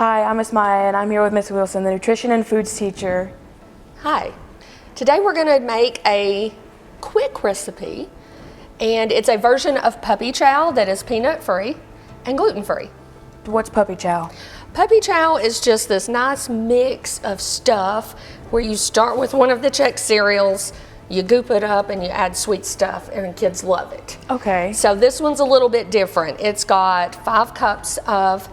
Hi, I'm Miss Maya, and I'm here with Miss Wilson, the nutrition and foods teacher. Hi. Today we're going to make a quick recipe, and it's a version of puppy chow that is peanut-free and gluten-free. What's puppy chow? Puppy chow is just this nice mix of stuff where you start with one of the Chex cereals, you goop it up, and you add sweet stuff, and kids love it. Okay. So this one's a little bit different. It's got 5 cups of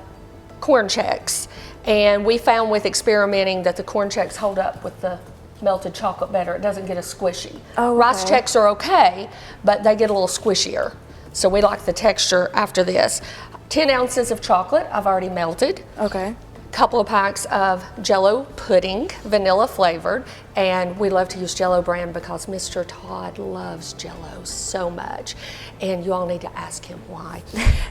corn Chex, and we found with experimenting that the corn Chex hold up with the melted chocolate better. It doesn't get as squishy. Oh, okay. Rice Chex are okay, but they get a little squishier. So we like the texture after this. 10 ounces of chocolate I've already melted. Okay. Couple of packs of Jell-O pudding, vanilla flavored, and we love to use Jell-O brand because Mr. Todd loves Jell-O so much, and you all need to ask him why.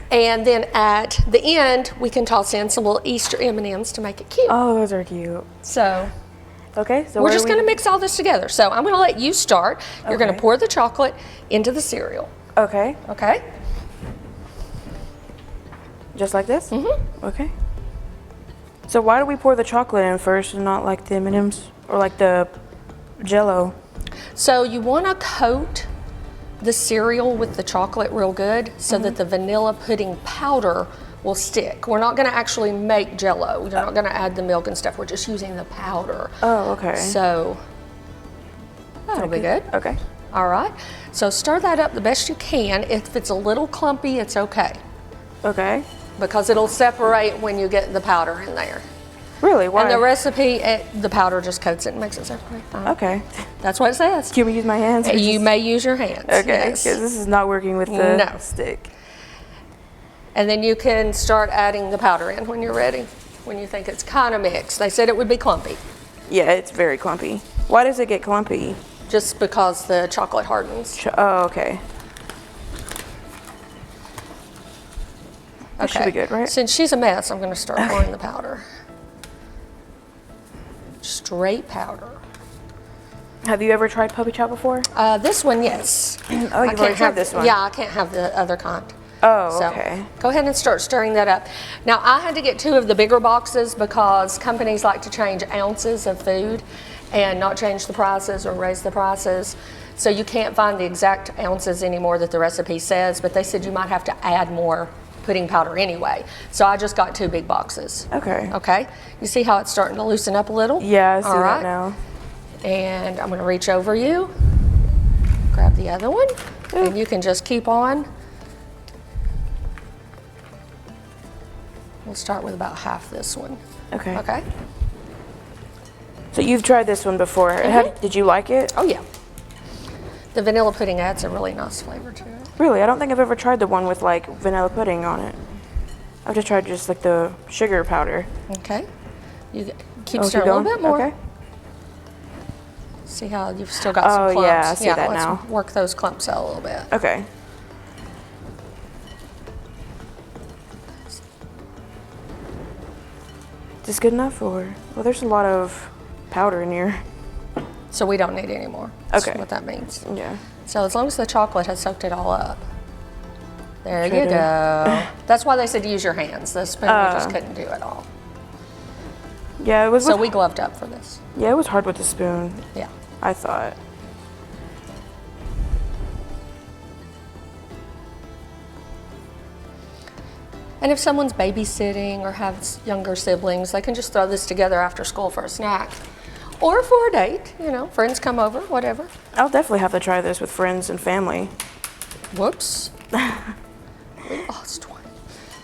And then at the end, we can toss in some little Easter M&Ms to make it cute. Oh, those are cute. So Okay, so we're just going to mix all this together. So I'm going to let you start. You're going to Okay. pour the chocolate into the cereal. Okay, Okay? just like this? Mm-hmm. Okay. So why do we pour the chocolate in first and not like the M&Ms or like the Jell-O? So you want to coat the cereal with the chocolate real good so that the vanilla pudding powder will stick. We're not going to actually make Jell-O. You're not going to add the milk and stuff. We're just using the powder. Oh, okay. So that'll be good. Okay. All right. So stir that up the best you can. If it's a little clumpy, it's okay Okay. because it'll separate when you get the powder in there. Really? Why? And the recipe, the powder just coats it and makes it separate. Fine. Okay. That's what it says. Can we use my hands? You may use your hands. Okay, yes. because this is not working with the No. stick. And then you can start adding the powder in when you're ready, when you think it's kind of mixed. They said it would be clumpy, Yeah, it's very clumpy. Why does it get clumpy? just because the chocolate hardens. Oh, okay. That should be good, right? Since she's a mess, I'm going to start pouring the powder. Straight powder. Have you ever tried puppy chow before? This one, yes. Oh, I you've can't already tried have this one. Yeah, I can't have the other kind. Oh, So okay. go ahead and start stirring that up. Now, I had to get 2 of the bigger boxes because companies like to change ounces of food and not change the prices or raise the prices. So you can't find the exact ounces anymore that the recipe says, but they said you might have to add more pudding powder anyway. So I just got 2 big boxes. Okay. Okay? You see how it's starting to loosen up a little? Yeah, I see All that right. now. And I'm going to reach over you, grab the other one, and you can just keep on. We'll start with about half this one. Okay. Okay? So you've tried this one before. Did you like it? Oh, yeah. The vanilla pudding adds a really nice flavor to it. Really? I don't think I've ever tried the one with like vanilla pudding on it. I've just tried just like the sugar powder. Okay? You keep Oh, keep stirring a little going? bit more. Okay. See how you've still got some Oh, clumps? yeah, I see that let's now. work those clumps out a little bit. Okay. Is this good enough or? Well, there's a lot of powder in here. So we don't need any more. That's Okay. what that means. Yeah. So as long as the chocolate has soaked it all up. There Sure you did. go. That's why they said use your hands. The spoon you just couldn't do it all. Yeah, it was. So with- we gloved up for this. Yeah, it was hard with the spoon. Yeah. I thought. And if someone's babysitting or has younger siblings, they can just throw this together after school for a snack. Or for a date, you know, friends come over, whatever. I'll definitely have to try this with friends and family. Whoops. We lost one.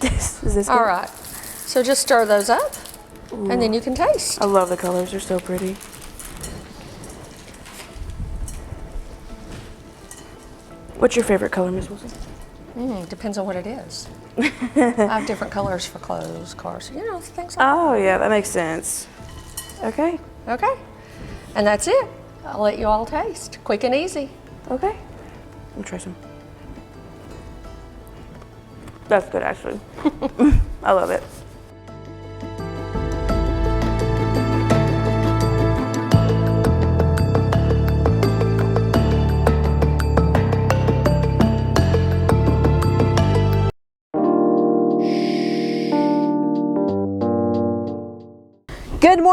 Is this All good? right. So just stir those up, and then you can taste. I love the colors. They're so pretty. What's your favorite color, Miss Wilson? Depends on what it is. I have different colors for clothes, cars, you know, things like Oh, yeah, that makes sense. Okay. that. Okay. And that's it. I'll let you all taste. Quick and easy. Okay. Let me try some. That's good, actually. I love it.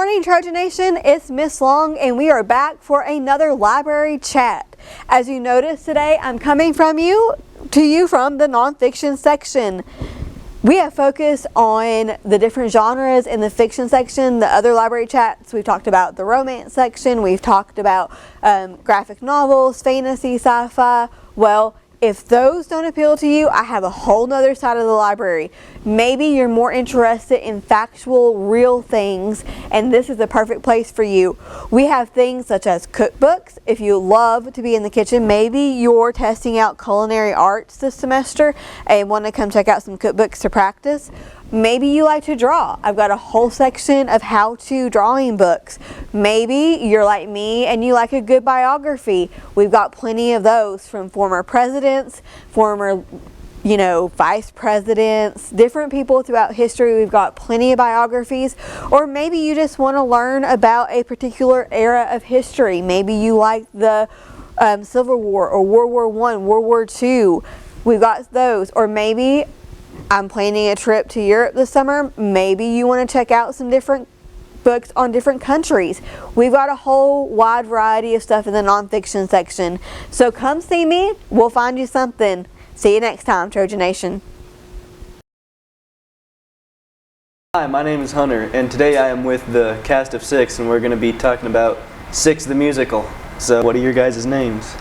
morning, Trojan Nation. It's Miss Long, and we are back for another library chat. As you notice today, I'm coming to you from the nonfiction section. We have focused on the different genres in the fiction section. The other library chats, we've talked about the romance section. We've talked about graphic novels, fantasy, sci-fi. Well, if those don't appeal to you, I have a whole nother side of the library. Maybe you're more interested in factual, real things, and this is the perfect place for you. We have things such as cookbooks. If you love to be in the kitchen, maybe you're testing out culinary arts this semester and want to come check out some cookbooks to practice. Maybe you like to draw. I've got a whole section of how-to drawing books. Maybe you're like me and you like a good biography. We've got plenty of those from former presidents, former vice presidents, different people throughout history. We've got plenty of biographies. Or maybe you just want to learn about a particular era of history. Maybe you like the Civil War or World War I, World War II. We've got those. Or maybe I'm planning a trip to Europe this summer. Maybe you want to check out some different books on different countries. We've got a whole wide variety of stuff in the nonfiction section. So come see me. We'll find you something. See you next time, Trojan Nation. Hi, my name is Hunter, and today I am with the cast of 6, and we're going to be talking about 6 the musical. So what are your guys' names?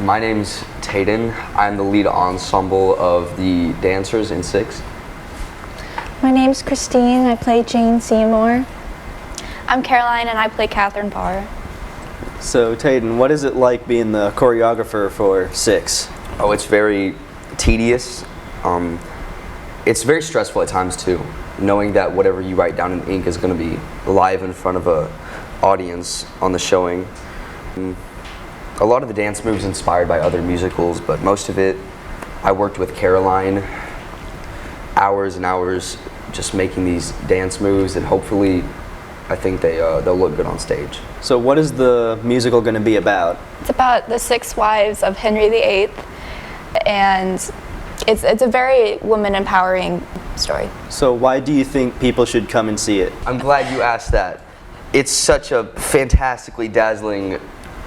My name's Tayden. I'm the lead ensemble of the dancers in 6. My name's Christine. I play Jane Seymour. I'm Caroline, and I play Catherine Parr. So Tayden, what is it like being the choreographer for 6? Oh, it's very tedious. It's very stressful at times too, knowing that whatever you write down in ink is going to be live in front of an audience on the showing. A lot of the dance moves inspired by other musicals, but most of it, I worked with Caroline, hours and hours just making these dance moves, and hopefully I think they'll look good on stage. So what is the musical going to be about? It's about the 6 wives of Henry VIII, and it's a very woman-empowering story. So why do you think people should come and see it? I'm glad you asked that. It's such a fantastically dazzling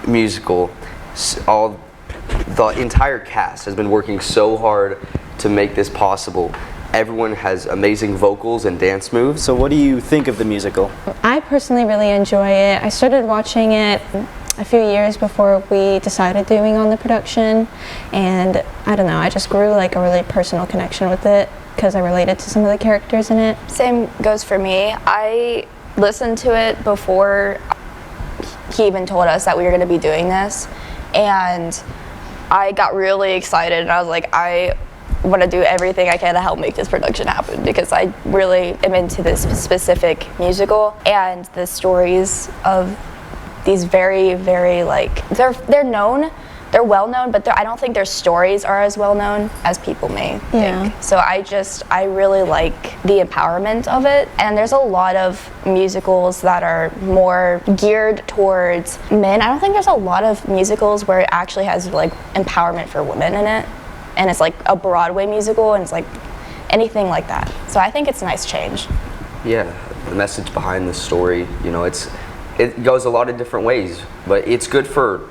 musical. The entire cast has been working so hard to make this possible. Everyone has amazing vocals and dance moves. So what do you think of the musical? I personally really enjoy it. I started watching it a few years before we decided doing on the production, and I don't know, I just grew like a really personal connection with it because I related to some of the characters in it. Same goes for me. I listened to it before he even told us that we were going to be doing this, and I got really excited, and I was like, I want to do everything I can to help make this production happen because I really am into this specific musical, and the stories of these very, very they're known, they're well known, but I don't think their stories are as well known as people may think. So I really like the empowerment of it, and there's a lot of musicals that are more geared towards men. I don't think there's a lot of musicals where it actually has like empowerment for women in it, and it's like a Broadway musical, and it's like anything like that. So I think it's a nice change. Yeah, the message behind the story, it goes a lot of different ways, but it's good for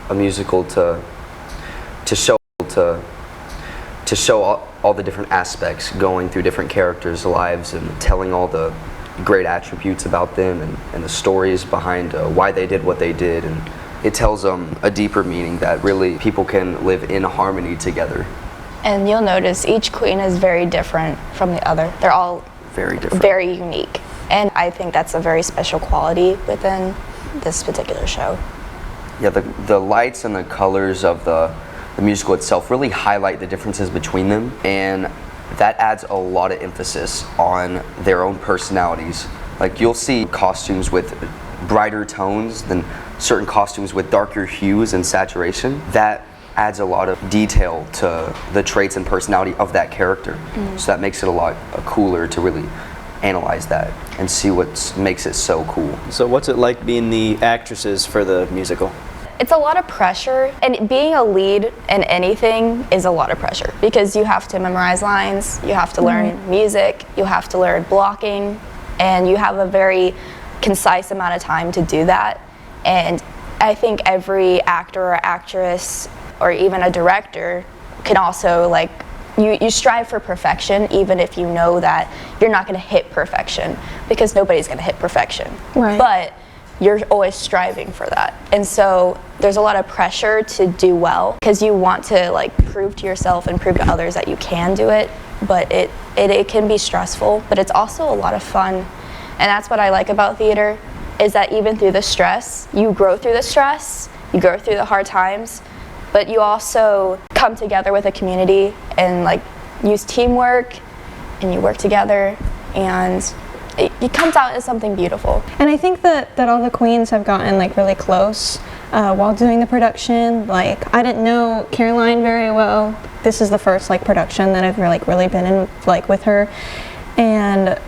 a musical to show all the different aspects going through different characters' lives and telling all the great attributes about them and the stories behind why they did what they did, and it tells a deeper meaning that really people can live in harmony together. And you'll notice each queen is very different from the other. They're all very different, very unique, and I think that's a very special quality within this particular show. Yeah, the lights and the colors of the musical itself really highlight the differences between them, and that adds a lot of emphasis on their own personalities. Like, you'll see costumes with brighter tones than certain costumes with darker hues and saturation. That adds a lot of detail to the traits and personality of that character. So that makes it a lot cooler to really analyze that and see what makes it so cool. So what's it like being the actresses for the musical? It's a lot of pressure, and being a lead in anything is a lot of pressure because you have to memorize lines, you have to learn music, you have to learn blocking, and you have a very concise amount of time to do that. And I think every actor or actress or even a director can also, like, you strive for perfection, even if you know that you're not going to hit perfection, because nobody's going to hit perfection. Right. But you're always striving for that. And so there's a lot of pressure to do well, because you want to, like, prove to yourself and prove to others that you can do it. But it can be stressful, but it's also a lot of fun. And that's what I like about theater, is that even through the stress, you grow through the stress, you grow through the hard times, but you also come together with a community and, like, use teamwork, and you work together, and it comes out as something beautiful. And I think that all the queens have gotten, like, really close while doing the production. Like, I didn't know Caroline very well. This is the first, like, production that I've really been in, like, with her. And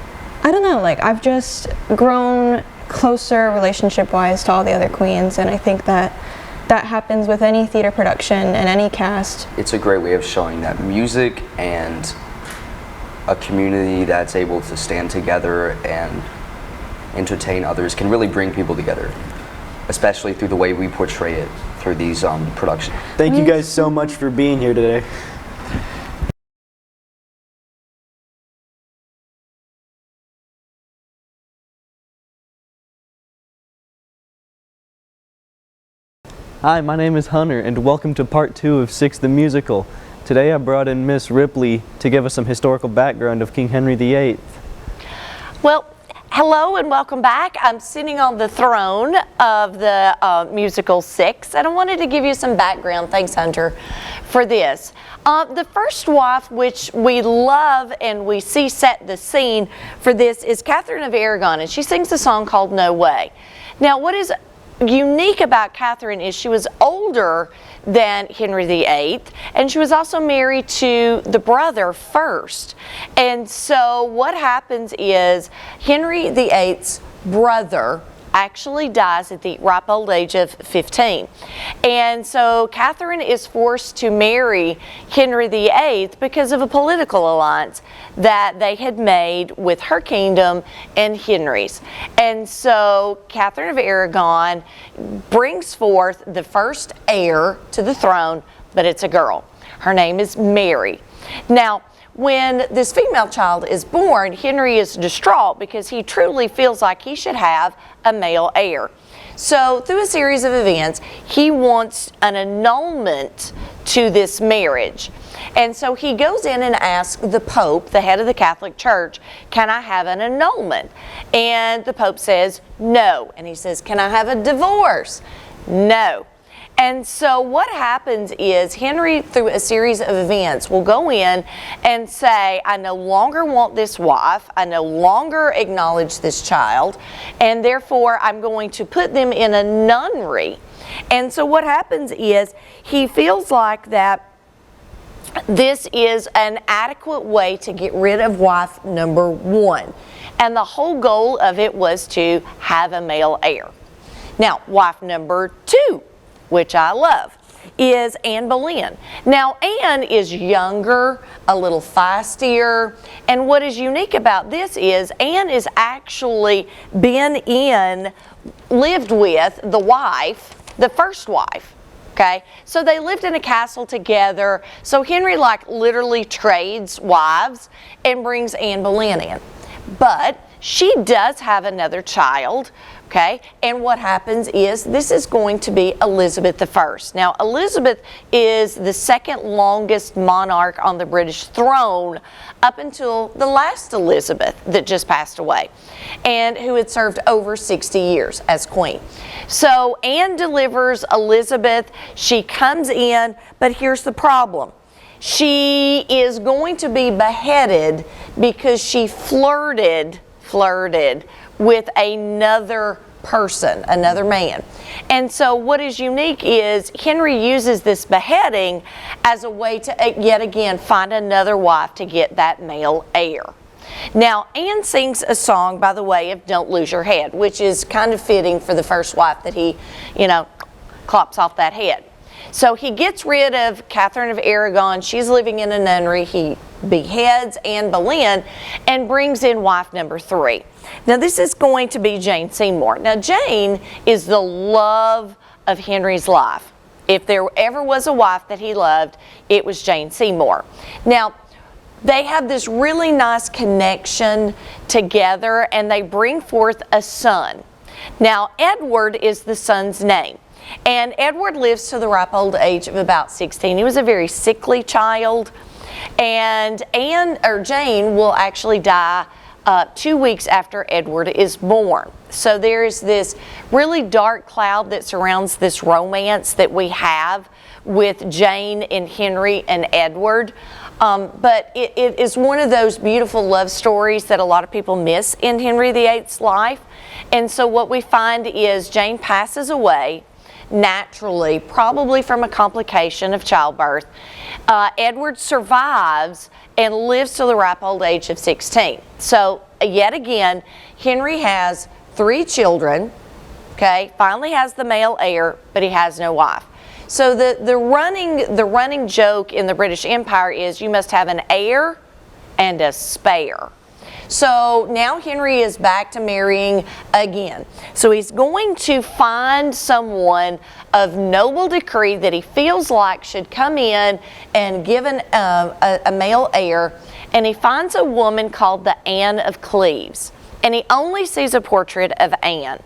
I don't know, like, I've just grown closer relationship-wise to all the other queens, and I think that happens with any theater production and any cast. It's a great way of showing that music and a community that's able to stand together and entertain others can really bring people together, especially through the way we portray it through these productions. Thank you guys so much for being here today. Hi, my name is Hunter, and welcome to part 2 of 6 the Musical. Today I brought in Miss Ripley to give us some historical background of King Henry VIII. Well, hello and welcome back. I'm sitting on the throne of the musical 6, and I wanted to give you some background, thanks Hunter, for this. The first wife, which we love and we see set the scene for this, is Catherine of Aragon, and she sings a song called No Way. Now, what is unique about Catherine is she was older than Henry VIII, and she was also married to the brother first. And so what happens is Henry VIII's brother actually dies at the ripe old age of 15. And so Catherine is forced to marry Henry VIII because of a political alliance that they had made with her kingdom and Henry's. And so Catherine of Aragon brings forth the first heir to the throne, but it's a girl. Her name is Mary. Now, when this female child is born, Henry is distraught because he truly feels like he should have a male heir. So through a series of events, he wants an annulment to this marriage. And so he goes in and asks the Pope, the head of the Catholic Church, can I have an annulment? And the Pope says no. And he says, can I have a divorce? No. And so what happens is Henry, through a series of events, will go in and say, I no longer want this wife, I no longer acknowledge this child, and therefore I'm going to put them in a nunnery. And so what happens is he feels like that this is an adequate way to get rid of wife number 1. And the whole goal of it was to have a male heir. Now, wife number 2, which I love, is Anne Boleyn. Now, Anne is younger, a little feistier, and what is unique about this is Anne is actually lived with the wife, the first wife, okay? So they lived in a castle together, so Henry literally trades wives and brings Anne Boleyn in. But she does have another child, okay? And what happens is this is going to be Elizabeth I. Now, Elizabeth is the second longest monarch on the British throne up until the last Elizabeth that just passed away, and who had served over 60 years as queen. So Anne delivers Elizabeth. She comes in, but here's the problem. She is going to be beheaded because she flirted with another person, another man. And so what is unique is Henry uses this beheading as a way to yet again find another wife to get that male heir. Now, Anne sings a song by the way of Don't Lose Your Head, which is kind of fitting for the first wife that he, clops off that head. So he gets rid of Catherine of Aragon. She's living in a nunnery. He beheads Anne Boleyn and brings in wife number 3. Now this is going to be Jane Seymour. Now Jane is the love of Henry's life. If there ever was a wife that he loved, it was Jane Seymour. Now they have this really nice connection together, and they bring forth a son. Now Edward is the son's name. And Edward lives to the ripe old age of about 16. He was a very sickly child. And Jane will actually die 2 weeks after Edward is born. So there's this really dark cloud that surrounds this romance that we have with Jane and Henry and Edward. But it is one of those beautiful love stories that a lot of people miss in Henry VIII's life. And so what we find is Jane passes away naturally, probably from a complication of childbirth. Edward survives and lives till the ripe old age of 16. So yet again, Henry has 3 children, okay, finally has the male heir, but he has no wife. So the running joke in the British Empire is you must have an heir and a spare. So now Henry is back to marrying again. So he's going to find someone of noble decree that he feels like should come in and give a male heir. And he finds a woman called the Anne of Cleves. And he only sees a portrait of Anne.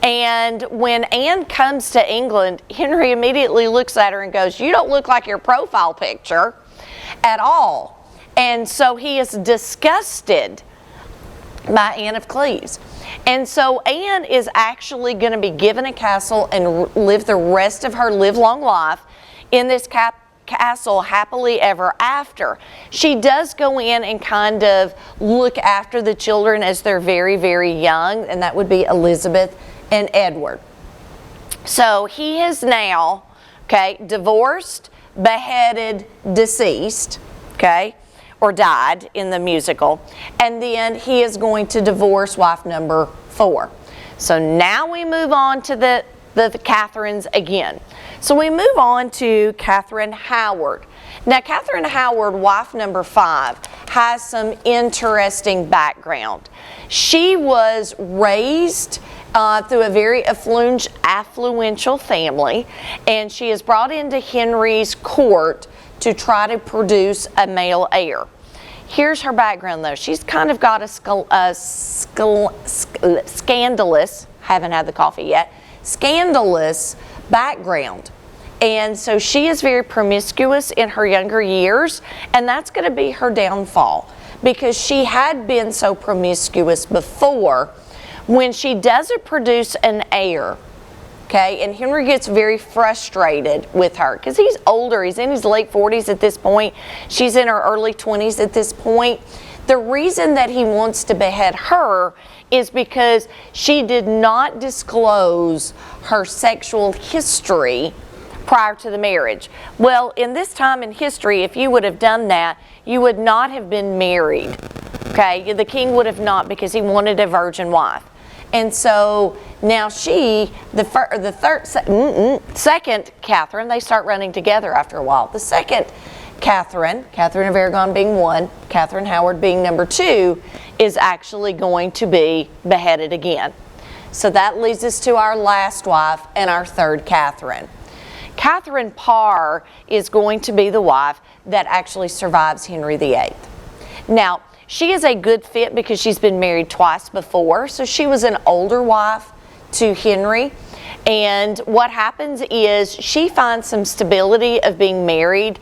And when Anne comes to England, Henry immediately looks at her and goes, "You don't look like your profile picture at all." And so he is disgusted by Anne of Cleves. And so Anne is actually going to be given a castle and live the rest of her live-long life in this castle happily ever after. She does go in and kind of look after the children as they're very, very young, and that would be Elizabeth and Edward. So he is now, okay, divorced, beheaded, deceased, okay, or died in the musical, and then he is going to divorce wife number 4. So now we move on to the Catherines again. So we move on to Catherine Howard. Now Catherine Howard, wife number 5, has some interesting background. She was raised through a very affluential family, and she is brought into Henry's court to try to produce a male heir. Here's her background though. She's kind of got a scandalous, haven't had the coffee yet, scandalous background. And so she is very promiscuous in her younger years, and that's going to be her downfall because she had been so promiscuous before. When she doesn't produce an heir, okay, and Henry gets very frustrated with her because he's older. He's in his late 40s at this point. She's in her early 20s at this point. The reason that he wants to behead her is because she did not disclose her sexual history prior to the marriage. Well, in this time in history, if you would have done that, you would not have been married. Okay, the king would have not, because he wanted a virgin wife. And so now second Catherine, they start running together after a while. The second Catherine of Aragon being 1, Catherine Howard being number 2, is actually going to be beheaded again. So that leads us to our last wife and our third Catherine. Catherine Parr is going to be the wife that actually survives Henry VIII. Now, she is a good fit because she's been married twice before, so she was an older wife to Henry. And what happens is she finds some stability of being married,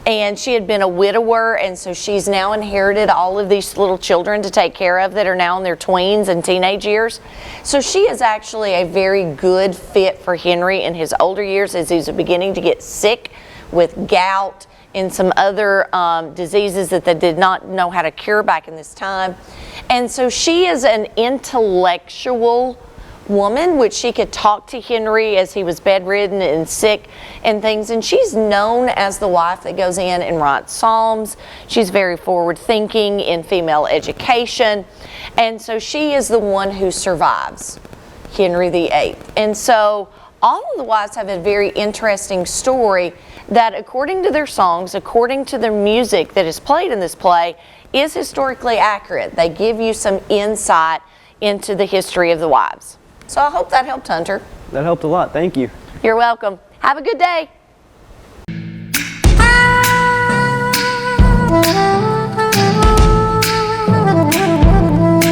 and she had been a widower, and so she's now inherited all of these little children to take care of that are now in their tweens and teenage years. So she is actually a very good fit for Henry in his older years as he's beginning to get sick with gout and some other diseases that they did not know how to cure back in this time. And so she is an intellectual woman, which she could talk to Henry as he was bedridden and sick and things. And she's known as the wife that goes in and writes psalms. She's very forward thinking in female education. And so she is the one who survives Henry VIII. And so all of the wives have a very interesting story that, according to their songs, according to their music that is played in this play, is historically accurate. They give you some insight into the history of the wives. So I hope that helped, Hunter. That helped a lot. Thank you. You're welcome. Have a good day.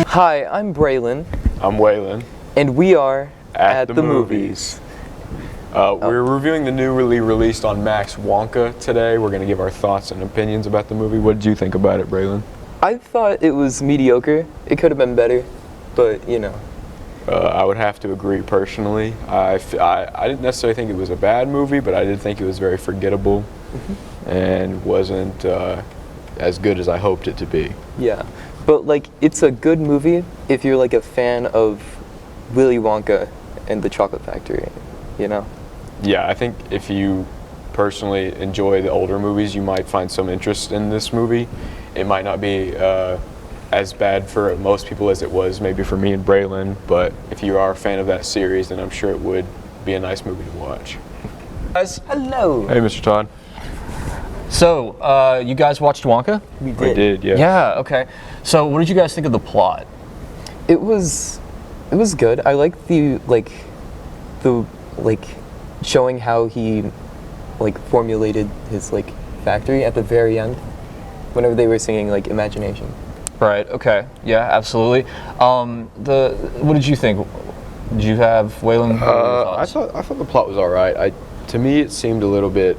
Hi, I'm Braylon, I'm Waylon. and we are At the movies. We're reviewing the newly released on Max Wonka today. We're going to give our thoughts and opinions about the movie. What did you think about it, Braylon? I thought it was mediocre. It could have been better, but you know. I would have to agree personally. I didn't necessarily think it was a bad movie, but I did think it was very forgettable and wasn't as good as I hoped it to be. Yeah, but like it's a good movie if you're like a fan of Willy Wonka and the Chocolate Factory, you know? Yeah, I think if you personally enjoy the older movies, you might find some interest in this movie. It might not be as bad for most people as it was maybe for me and Braylon, but if you are a fan of that series, then I'm sure it would be a nice movie to watch. Guys, hello. Hey, Mr. Todd. So, you guys watched Wonka? We We did, yeah. Yeah, okay. So, what did you guys think of the plot? It was good. I like the showing how he like formulated his like factory at the very end, whenever they were singing like Imagination. Right, okay. Yeah, absolutely. What did you think? Did you have, Waylon? What were your I thoughts? thought the plot was all right. To me, it seemed a little bit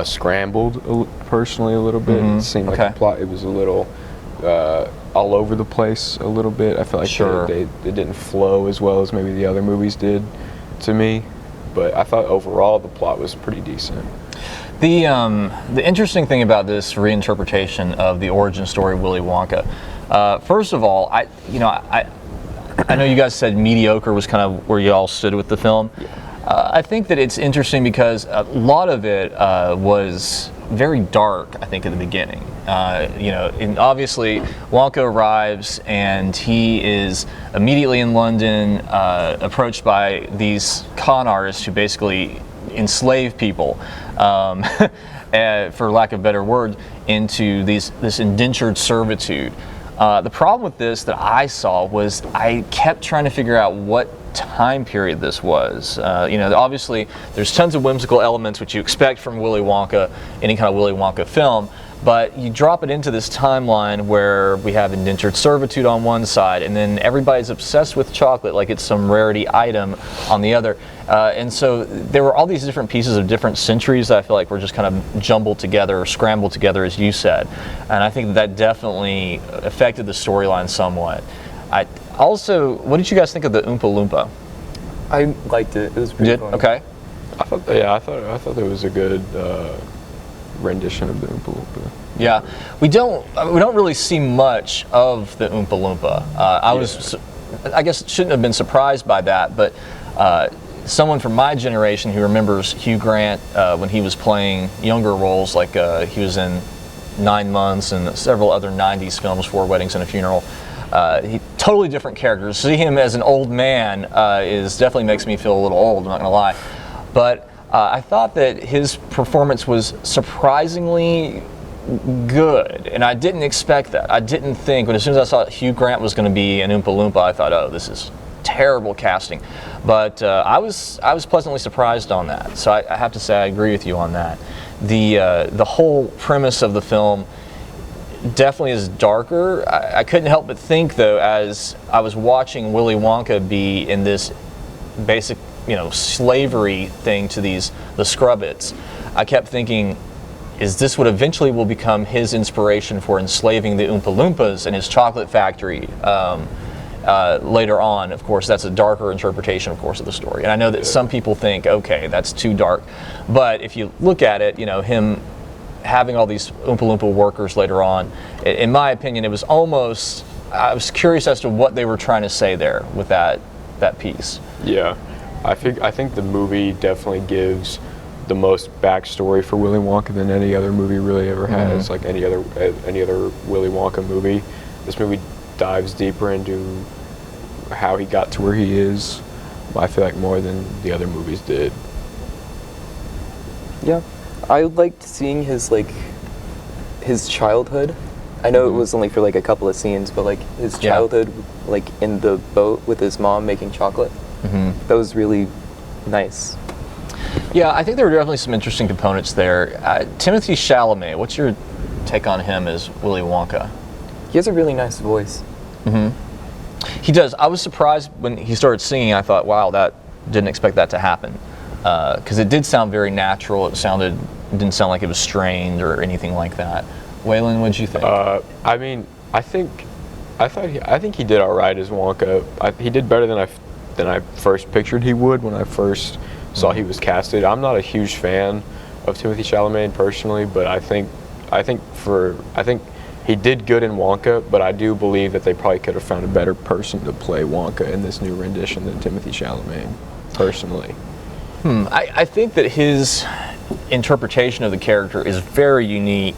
scrambled, personally, a little bit. It seemed like okay. the plot, it was a little all over the place a little bit. I feel like Sure. it didn't flow as well as maybe the other movies did to me. But I thought overall the plot was pretty decent. The interesting thing about this reinterpretation of the origin story of Willy Wonka, first of all, I know you guys said mediocre was kind of where you all stood with the film. I think that it's interesting because a lot of it was very dark, I think, at the beginning. And obviously Wonka arrives and he is immediately in London, approached by these con artists who basically enslave people, for lack of a better word, into this indentured servitude. The problem with this that I saw was I kept trying to figure out what time period this was. Obviously there's tons of whimsical elements which you expect from Willy Wonka, any kind of Willy Wonka film, but you drop it into this timeline where we have indentured servitude on one side and then everybody's obsessed with chocolate like it's some rarity item on the other. And so there were all these different pieces of different centuries that I feel like were just kind of jumbled together or scrambled together, as you said. And I think that definitely affected the storyline somewhat. What did you guys think of the Oompa Loompa? I liked it. It was pretty fun. Okay. I thought there was a good rendition of the Oompa Loompa. Yeah, we don't really see much of the Oompa Loompa. I guess shouldn't have been surprised by that, but someone from my generation who remembers Hugh Grant when he was playing younger roles, like he was in 9 Months and several other 90s films, 4 Weddings and a Funeral. Totally different characters. To see him as an old man definitely makes me feel a little old, I'm not gonna lie. But I thought that his performance was surprisingly good, and I didn't expect that. I didn't think, but as soon as I saw Hugh Grant was gonna be an Oompa Loompa, I thought, oh, this is terrible casting. But I was pleasantly surprised on that. So I have to say I agree with you on that. The whole premise of the film definitely is darker. I couldn't help but think, though, as I was watching Willy Wonka be in this basic, slavery thing to the Scrubbits, I kept thinking, is this what eventually will become his inspiration for enslaving the Oompa Loompas in his chocolate factory later on? Of course, that's a darker interpretation, of course, of the story. And I know that some people think, okay, that's too dark. But if you look at it, him having all these Oompa Loompa workers later on, in my opinion, it was almost, I was curious as to what they were trying to say there with that piece. Yeah, I think the movie definitely gives the most backstory for Willy Wonka than any other movie really ever has. Like any other Willy Wonka movie, this movie dives deeper into how he got to where he is, I feel like more than the other movies did. Yeah, I liked seeing his childhood. I know it was only for like a couple of scenes, but like his childhood, like in the boat with his mom making chocolate. That was really nice. Yeah, I think there were definitely some interesting components there. Timothy Chalamet, what's your take on him as Willy Wonka? He has a really nice voice. He does. I was surprised when he started singing. I thought, wow, didn't expect that to happen. Because it did sound very natural. It didn't sound like it was strained or anything like that. Waylon, what'd you think? I mean, I think he did all right as Wonka. He did better than I first pictured he would when I first saw he was casted. I'm not a huge fan of Timothy Chalamet personally, but I think he did good in Wonka, but I do believe that they probably could have found a better person to play Wonka in this new rendition than Timothy Chalamet, personally. I think that his interpretation of the character is very unique.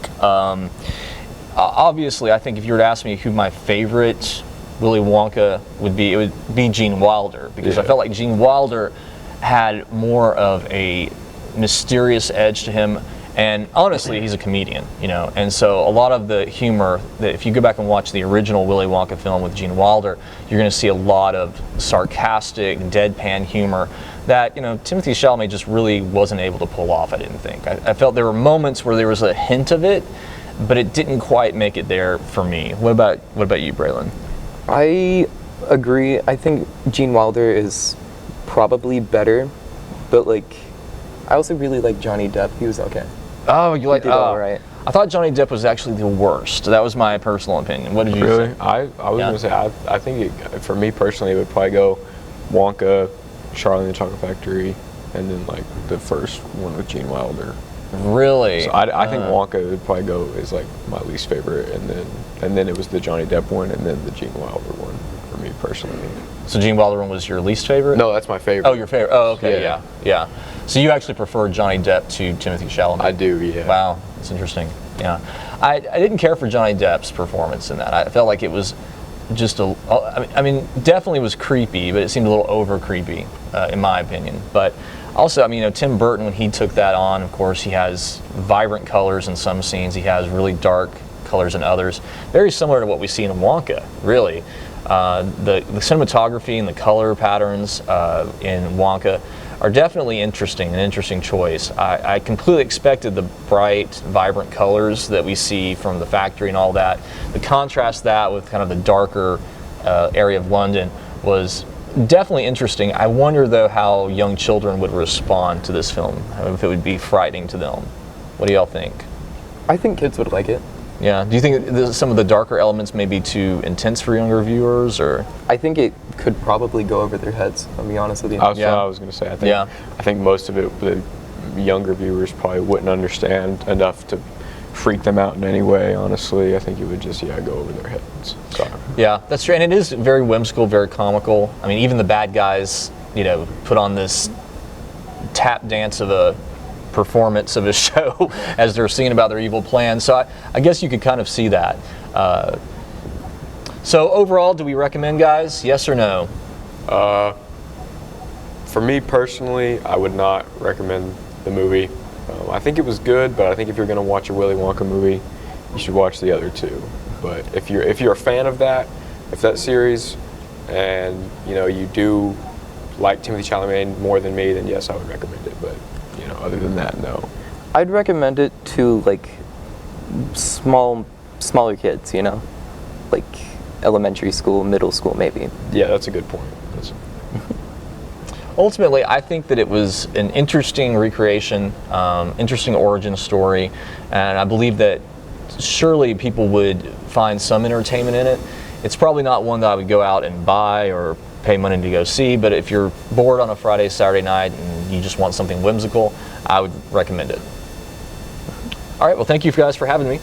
Obviously, I think if you were to ask me who my favorite Willy Wonka would be, it would be Gene Wilder, because I felt like Gene Wilder had more of a mysterious edge to him. And honestly, he's a comedian, and so a lot of the humor that if you go back and watch the original Willy Wonka film with Gene Wilder, you're going to see a lot of sarcastic, deadpan humor that, Timothy Chalamet just really wasn't able to pull off, I didn't think. I felt there were moments where there was a hint of it, but it didn't quite make it there for me. What about you, Braylon? I agree. I think Gene Wilder is probably better, but I also really like Johnny Depp. He was okay. Oh, you like? He did all right. I thought Johnny Depp was actually the worst. That was my personal opinion. What did you Really? think? I was gonna say I think for me personally it would probably go Wonka, Charlie and the Chocolate Factory, and then like the first one with Gene Wilder. Really? So I think Wonka would probably go is like my least favorite, and then it was the Johnny Depp one, and then the Gene Wilder one for me personally. So Gene Wilder one was your least favorite? No, that's my favorite. Oh, your favorite. Oh, okay, yeah. So you actually prefer Johnny Depp to Timothy Chalamet? I do, yeah. Wow, that's interesting. Yeah, I didn't care for Johnny Depp's performance in that. I felt like it was just I mean, definitely was creepy, but it seemed a little over creepy, in my opinion. But also, Tim Burton, when he took that on, of course, he has vibrant colors in some scenes. He has really dark colors in others. Very similar to what we see in Wonka, really. The cinematography and the color patterns in Wonka are definitely an interesting choice. I completely expected the bright, vibrant colors that we see from the factory and all that. The contrast that with kind of the darker area of London was definitely interesting. I wonder, though, how young children would respond to this film, if it would be frightening to them. What do y'all think? I think kids would like it. Yeah. Do you think some of the darker elements may be too intense for younger viewers, or? I think it could probably go over their heads, I'll be honest with you. That's what I was going to say. I think most of it, the younger viewers probably wouldn't understand enough to freak them out in any way, honestly. I think it would just, go over their heads. Sorry. Yeah, that's true. And it is very whimsical, very comical. I mean, even the bad guys, put on this tap dance of a performance of a show as they're singing about their evil plan. So I guess you could kind of see that. So overall, do we recommend, guys? Yes or no? For me personally, I would not recommend the movie. I think it was good, but I think if you're going to watch a Willy Wonka movie, you should watch the other two. But if you're a fan of that series, and you do like Timothy Chalamet more than me, then yes, I would recommend it. But other than that, no. I'd recommend it to smaller kids, like elementary school, middle school, maybe. Yeah, that's a good point. Ultimately, I think that it was an interesting recreation, interesting origin story, and I believe that surely people would find some entertainment in it. It's probably not one that I would go out and buy or pay money to go see, but if you're bored on a Friday, Saturday night, and you just want something whimsical, I would recommend it. All right, well, thank you guys for having me.